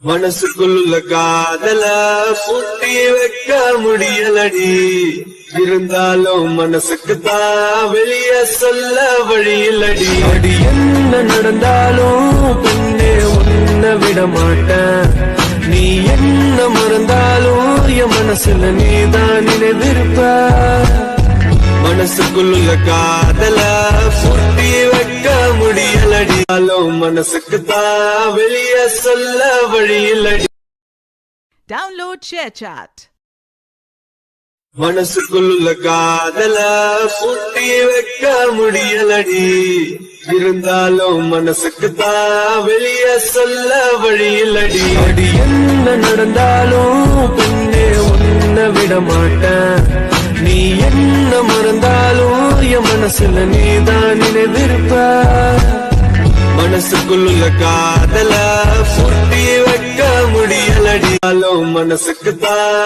மனசுக்குள்ள காதல பூட்டி வைக்க முடியலடி, இருந்தாலும் மனசுக்கு தான் வெளிய சொல்ல வழியிலடி. அடி என்ன நடந்தாலும் பெண்ணே உன்னை விட மாட்டேன், நீ என்ன மறந்தாலும் என் மனசுல நீதான் நினைவிருப்ப. மனசுக்குள்ள காதல பூட்டி வைக்க முடியலடி, மனசுக்கு தான் வெளிய சொல்ல வழியிலடி. Download ShareChat. மனசுக்குள்ள காதல பூட்டி வைக்க முடியலடி, இருந்தாலும் மனசுக்கு தான் வெளிய சொல்ல வழியிலடி. அடி என்ன நடந்தாலும் பெண்ணே உன்னை விட மாட்டேன், நீ என்ன மறந்தாலும் என் மனசுல நீதான் நினைவிருப்ப. மனசுக்குள்ள காதல பூட்டி வைக்க முடியலடி, மனசுக்கு தான்